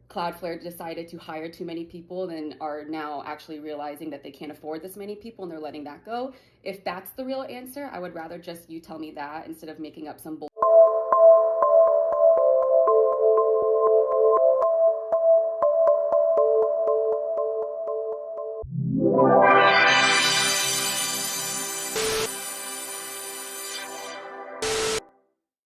Cloudflare decided to hire too many people and are now actually realizing that they can't afford this many people and they're letting that go. If that's the real answer, I would rather just you tell me that instead of making up some bull.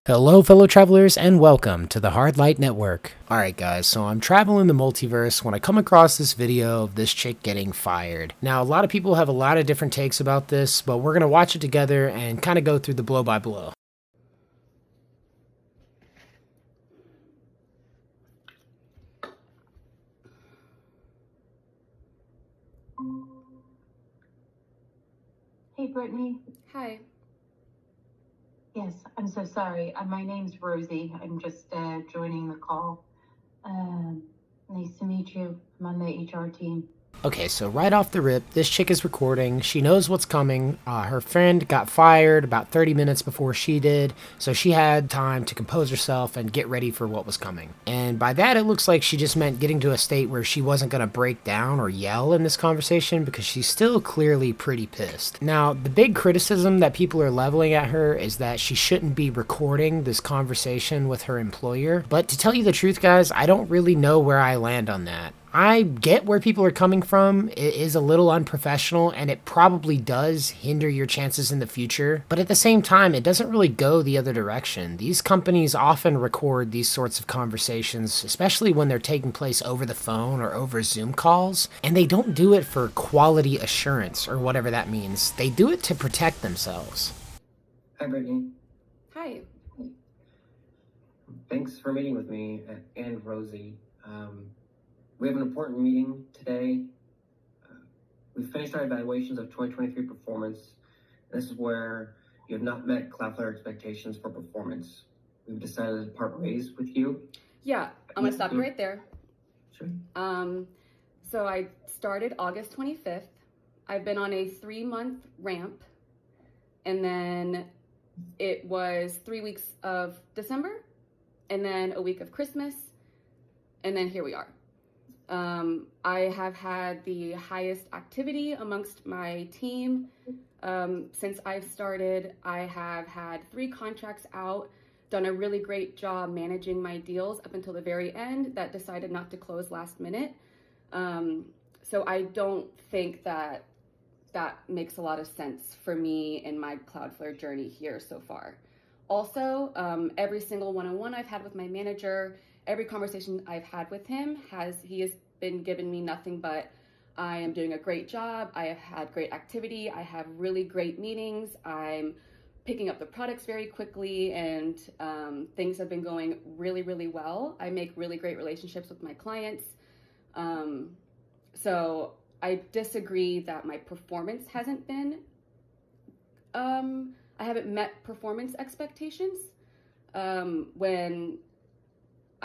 Hello, fellow travelers, and welcome to the Hard Light Network. Alright guys, so I'm traveling the multiverse when I come across this video of this chick getting fired. Now, a lot of people have a lot of different takes about this, but we're going to watch it together and kind of go through the blow by blow. Hey, Brittany. Hi. Yes, I'm so sorry. My name's Rosie. I'm just joining the call. Nice to meet you. I'm on the HR team. Okay, so right off the rip, this chick is recording. She knows what's coming. Her friend got fired about 30 minutes before she did, so she had time to compose herself and get ready for what was coming. And by that, it looks like she just meant getting to a state where she wasn't going to break down or yell in this conversation because she's still clearly pretty pissed. Now, the big criticism that people are leveling at her is that she shouldn't be recording this conversation with her employer. But to tell you the truth, guys, I don't really know where I land on that. I get where people are coming from. It is a little unprofessional and it probably does hinder your chances in the future. But at the same time, it doesn't really go the other direction. These companies often record these sorts of conversations, especially when they're taking place over the phone or over Zoom calls. And they don't do it for quality assurance or whatever that means. They do it to protect themselves. Hi, Brittany. Hi. Thanks for meeting with me and Rosie. We have an important meeting today. We've finished our evaluations of 2023 performance. This is where you have not met Cloudflare expectations for performance. We've decided to part ways with you. Yeah, I'm gonna stop you right there. Sure. So I started August 25th. I've been on a 3-month ramp, and then it was 3 weeks of December, and then a week of Christmas, and then here we are. I have had the highest activity amongst my team. Since I've started, I have had 3 contracts out, done a really great job managing my deals up until the very end that decided not to close last minute. So I don't think that makes a lot of sense for me in my Cloudflare journey here so far. Also, every single one-on-one I've had with my manager, every conversation I've had with him, he has been giving me nothing but I am doing a great job, I have had great activity, I have really great meetings, I'm picking up the products very quickly, and things have been going really, really well. I make really great relationships with my clients. So I disagree that my performance hasn't been, I haven't met performance expectations when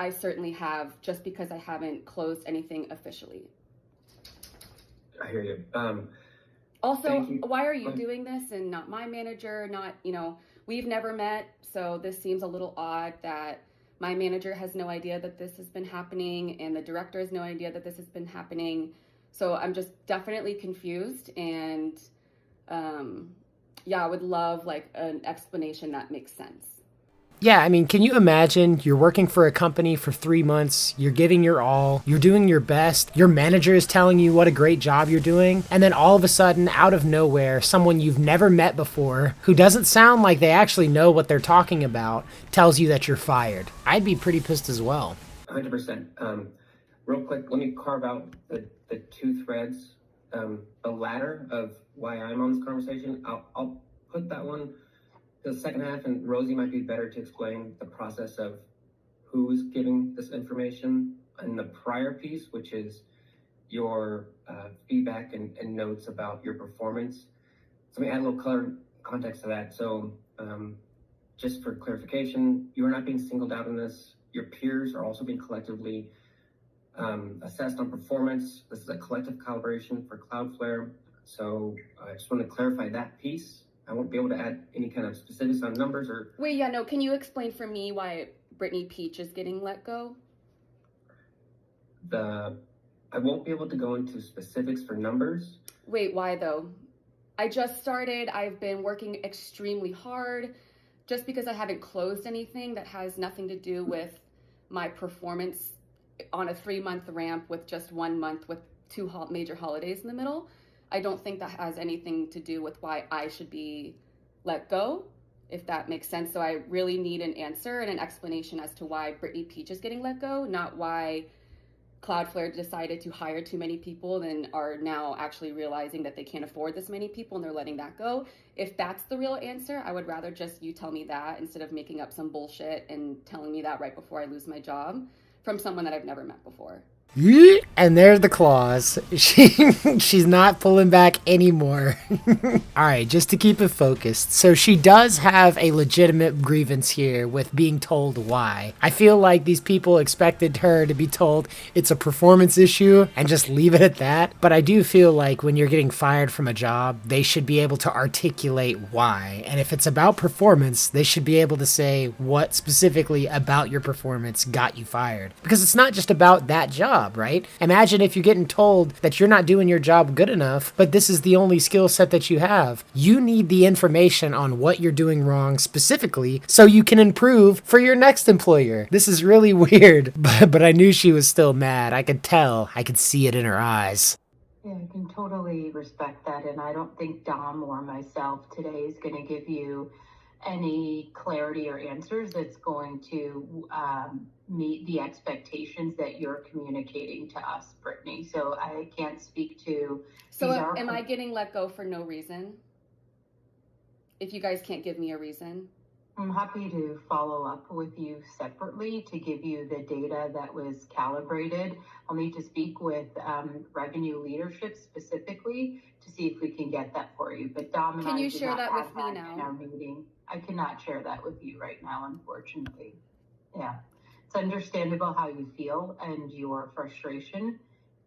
I certainly have, just because I haven't closed anything officially. I hear you. Also, why are you doing this and not my manager? We've never met, so this seems a little odd that my manager has no idea that this has been happening and the director has no idea that this has been happening. So I'm just definitely confused, and I would love like an explanation that makes sense. Yeah, I mean, can you imagine you're working for a company for 3 months, you're giving your all, you're doing your best, your manager is telling you what a great job you're doing, and then all of a sudden, out of nowhere, someone you've never met before, who doesn't sound like they actually know what they're talking about, tells you that you're fired. I'd be pretty pissed as well. 100%. Real quick, let me carve out the 2 threads. The latter of why I'm on this conversation, I'll put that one the second half, and Rosie might be better to explain the process of who's giving this information in the prior piece, which is your feedback and notes about your performance. So let me add a little color context to that. So just for clarification, you are not being singled out in this. Your peers are also being collectively assessed on performance. This is a collective calibration for Cloudflare. So I just want to clarify that piece. I won't be able to add any kind of specifics on numbers or... Can you explain for me why Brittany Peach is getting let go? I won't be able to go into specifics for numbers. Wait, why though? I just started. I've been working extremely hard. Just because I haven't closed anything that has nothing to do with my performance on a 3-month ramp with just 1 month with two major holidays in the middle, I don't think that has anything to do with why I should be let go, if that makes sense. So I really need an answer and an explanation as to why Brittany Peach is getting let go, not why Cloudflare decided to hire too many people and are now actually realizing that they can't afford this many people and they're letting that go. If that's the real answer, I would rather just you tell me that instead of making up some bullshit and telling me that right before I lose my job from someone that I've never met before. And there's the clause. She's not pulling back anymore. All right, just to keep it focused. So she does have a legitimate grievance here with being told why. I feel like these people expected her to be told it's a performance issue and just leave it at that. But I do feel like when you're getting fired from a job, they should be able to articulate why. And if it's about performance, they should be able to say what specifically about your performance got you fired. Because it's not just about that job, right? Imagine if you're getting told that you're not doing your job good enough, but this is the only skill set that you have. You need the information on what you're doing wrong specifically so you can improve for your next employer. This is really weird, but I knew she was still mad. I could tell. I could see it in her eyes. Yeah, I can totally respect that. And I don't think Dom or myself today is going to give you any clarity or answers that's going to meet the expectations that you're communicating to us, Brittany. So I can't speak to. So am I getting let go for no reason? If you guys can't give me a reason? I'm happy to follow up with you separately to give you the data that was calibrated. I'll need to speak with revenue leadership specifically to see if we can get that for you. But Dom and Can I you did share not that have with me that now? in our meeting. I cannot share that with you right now, unfortunately. Yeah, it's understandable how you feel and your frustration.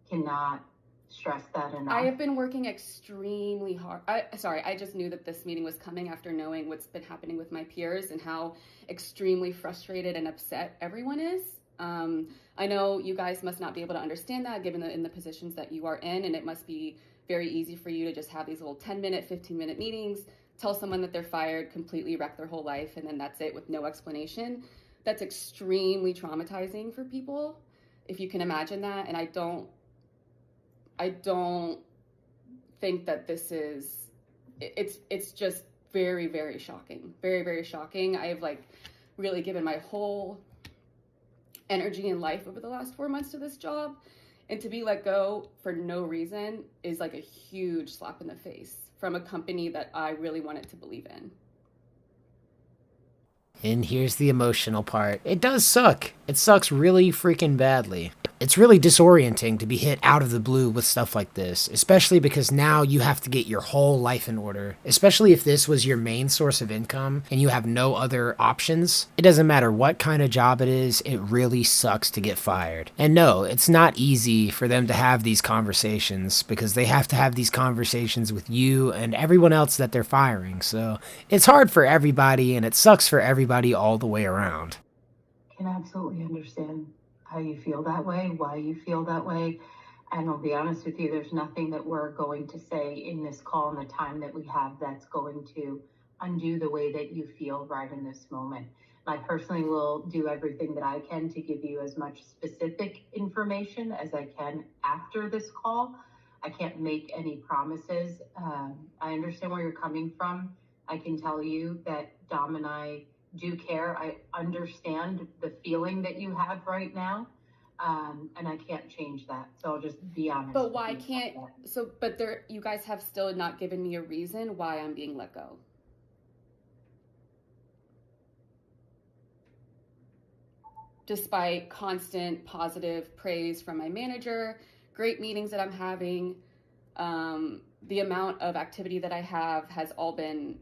Cannot stress that enough. I have been working extremely hard. I just knew that this meeting was coming after knowing what's been happening with my peers and how extremely frustrated and upset everyone is. I know you guys must not be able to understand that given in the positions that you are in, and it must be very easy for you to just have these little 10-minute, 15-minute meetings, tell someone that they're fired, completely wreck their whole life, and then that's it with no explanation. That's extremely traumatizing for people, if you can imagine that. And I don't think that this is, it's just very, very shocking. Very, very shocking. I have really given my whole energy and life over the last 4 months to this job. And to be let go for no reason is like a huge slap in the face from a company that I really wanted to believe in. And here's the emotional part. It does suck. It sucks really freaking badly. It's really disorienting to be hit out of the blue with stuff like this, especially because now you have to get your whole life in order, especially if this was your main source of income and you have no other options. It doesn't matter what kind of job it is, it really sucks to get fired. And no, it's not easy for them to have these conversations because they have to have these conversations with you and everyone else that they're firing. So it's hard for everybody and it sucks for everybody all the way around. I can absolutely understand how you feel that way, why you feel that way. And I'll be honest with you, there's nothing that we're going to say in this call in the time that we have that's going to undo the way that you feel right in this moment. I personally will do everything that I can to give you as much specific information as I can after this call. I can't make any promises. I understand where you're coming from. I can tell you that Dom and I do care. I understand the feeling that you have right now, and I can't change that. So I'll just be honest. But why can't, you guys have still not given me a reason why I'm being let go. Despite constant positive praise from my manager, great meetings that I'm having, the amount of activity that I have has all been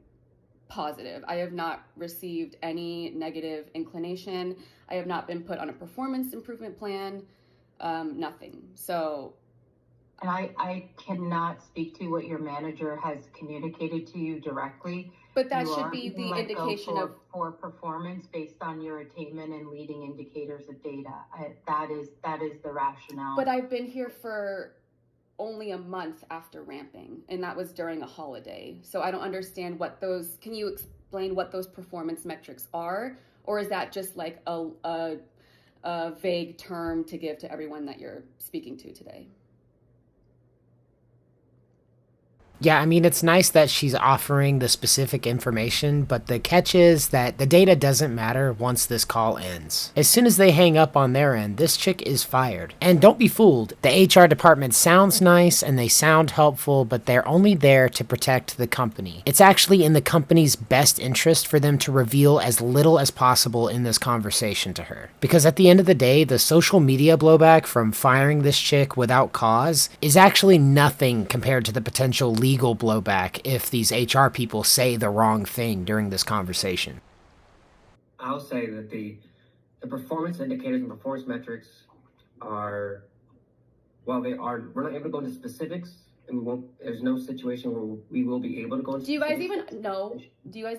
positive. I have not received any negative inclination. I have not been put on a performance improvement plan, nothing. So And I cannot speak to what your manager has communicated to you directly. But that You should are be being the let go indication for of, poor performance based on your attainment and leading indicators of data. That is the rationale. but I've been here for only a month after ramping, and that was during a holiday. So I don't understand what those, can you explain what those performance metrics are? Or is that just like a vague term to give to everyone that you're speaking to today? Yeah, I mean, it's nice that she's offering the specific information, but the catch is that the data doesn't matter once this call ends. As soon as they hang up on their end, this chick is fired. And don't be fooled, the HR department sounds nice and they sound helpful, but they're only there to protect the company. It's actually in the company's best interest for them to reveal as little as possible in this conversation to her. Because at the end of the day, the social media blowback from firing this chick without cause is actually nothing compared to the potential legal blowback if these HR people say the wrong thing during this conversation. I'll say that the performance indicators and performance metrics are, while they are, we're not able to go into specifics, and we won't, there's no situation where we will be able to go into Do you guys specifics.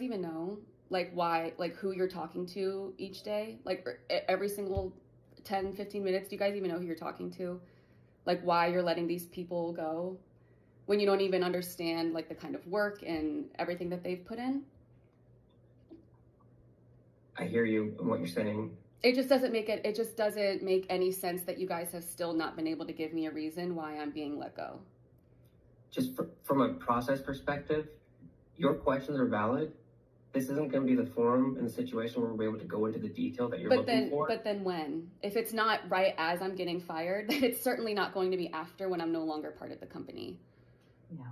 even know like why, like who you're talking to each day? Like every single 10, 15 minutes, do you guys even know who you're talking to? Like why you're letting these people go when you don't even understand like the kind of work and everything that they've put in? I hear you and what you're saying. It just doesn't make any sense that you guys have still not been able to give me a reason why I'm being let go. Just from a process perspective, your questions are valid. This isn't going to be the forum and the situation where we're able to go into the detail that you're looking for. But then when? If it's not right as I'm getting fired, then it's certainly not going to be after when I'm no longer part of the company. No.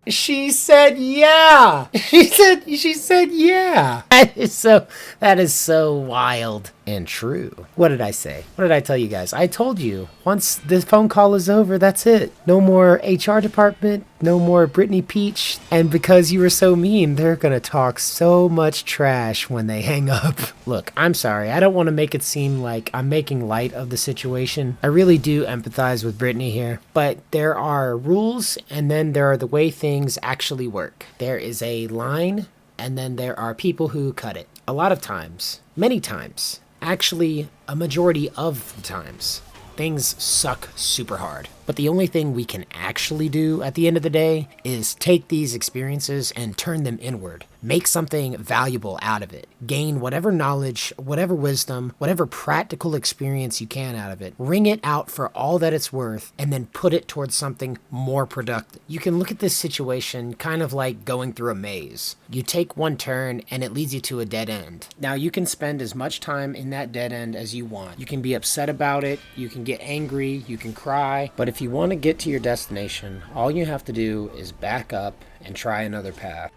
She said yeah. She said yeah. That is so wild and true. What did I say? What did I tell you guys? I told you, once this phone call is over, that's it. No more HR department, no more Brittany Peach. And because you were so mean, they're gonna talk so much trash when they hang up. Look, I'm sorry. I don't want to make it seem like I'm making light of the situation. I really do empathize with Brittany here. But there are rules, and then there are the way things actually work. There is a line, and then there are people who cut it. A lot of times, many times, actually a majority of the times, things suck super hard. But the only thing we can actually do at the end of the day is take these experiences and turn them inward. Make something valuable out of it. Gain whatever knowledge, whatever wisdom, whatever practical experience you can out of it. Wring it out for all that it's worth, and then put it towards something more productive. You can look at this situation kind of like going through a maze. You take one turn and it leads you to a dead end. Now you can spend as much time in that dead end as you want. You can be upset about it, you can get angry, you can cry, but if you want to get to your destination, all you have to do is back up and try another path.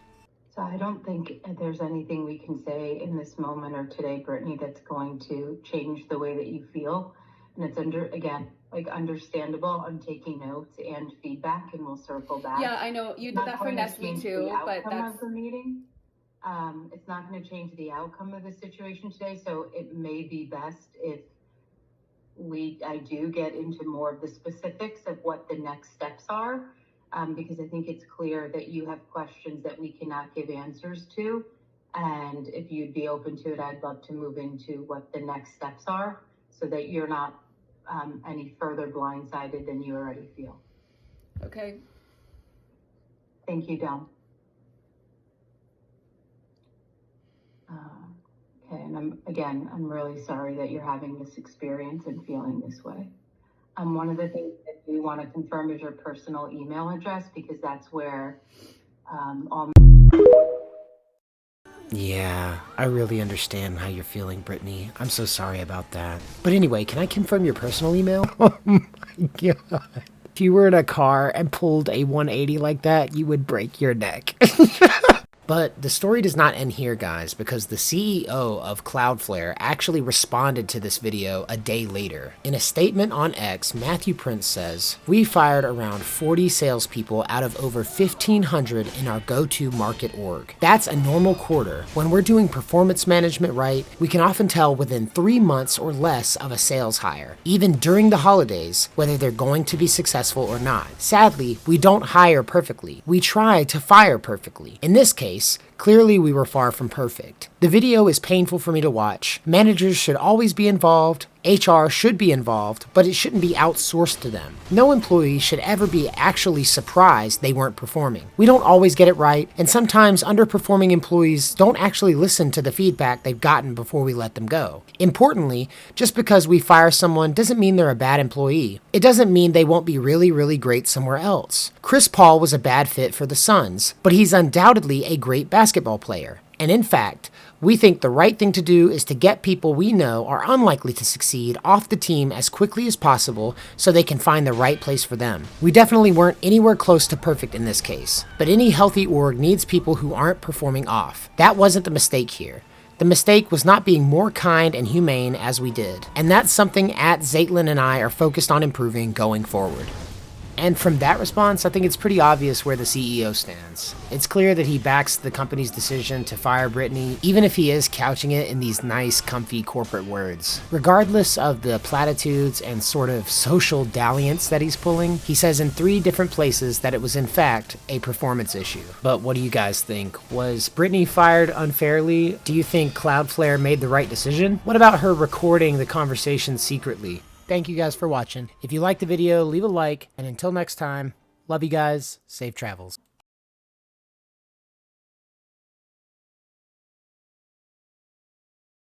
So I don't think there's anything we can say in this moment or today, Brittany, that's going to change the way that you feel. And it's understandable. I'm taking notes and feedback, and we'll circle back. Yeah, I know you did that for Nestle too, but that's of the meeting. It's not going to change the outcome of the situation today. So it may be best if I do get into more of the specifics of what the next steps are. Because I think it's clear that you have questions that we cannot give answers to. And if you'd be open to it, I'd love to move into what the next steps are so that you're not any further blindsided than you already feel. okay. Thank you, Del. Okay, and I'm really sorry that you're having this experience and feeling this way. One of the things that we want to confirm is your personal email address, because that's where all. Yeah, I really understand how you're feeling, Brittany. I'm so sorry about that. But anyway, can I confirm your personal email? Oh my god. If you were in a car and pulled a 180 like that, you would break your neck. But the story does not end here, guys, because the CEO of Cloudflare actually responded to this video a day later. In a statement on X, Matthew Prince says, "We fired around 40 salespeople out of over 1,500 in our go-to-market org. That's a normal quarter. When we're doing performance management right, we can often tell within 3 months or less of a sales hire, even during the holidays, whether they're going to be successful or not. Sadly, we don't hire perfectly. We try to fire perfectly. In this case, clearly we were far from perfect. The video is painful for me to watch. Managers should always be involved. HR should be involved, but it shouldn't be outsourced to them. No employee should ever be actually surprised they weren't performing. We don't always get it right, and sometimes underperforming employees don't actually listen to the feedback they've gotten before we let them go. Importantly, just because we fire someone doesn't mean they're a bad employee. It doesn't mean they won't be really great somewhere else. Chris Paul was a bad fit for the Suns, but he's undoubtedly a great basketball player. And in fact, we think the right thing to do is to get people we know are unlikely to succeed off the team as quickly as possible so they can find the right place for them. We definitely weren't anywhere close to perfect in this case, but any healthy org needs people who aren't performing off. That wasn't the mistake here. The mistake was not being more kind and humane as we did, and that's something @Zaitlin and I are focused on improving going forward. And from that response, I think it's pretty obvious where the CEO stands. It's clear that he backs the company's decision to fire Brittany, even if he is couching it in these nice, comfy corporate words. Regardless of the platitudes and sort of social dalliance that he's pulling, he says in 3 different places that it was in fact a performance issue. But what do you guys think? Was Brittany fired unfairly? Do you think Cloudflare made the right decision? What about her recording the conversation secretly? Thank you guys for watching. If you liked the video, leave a like, and until next time, love you guys, safe travels.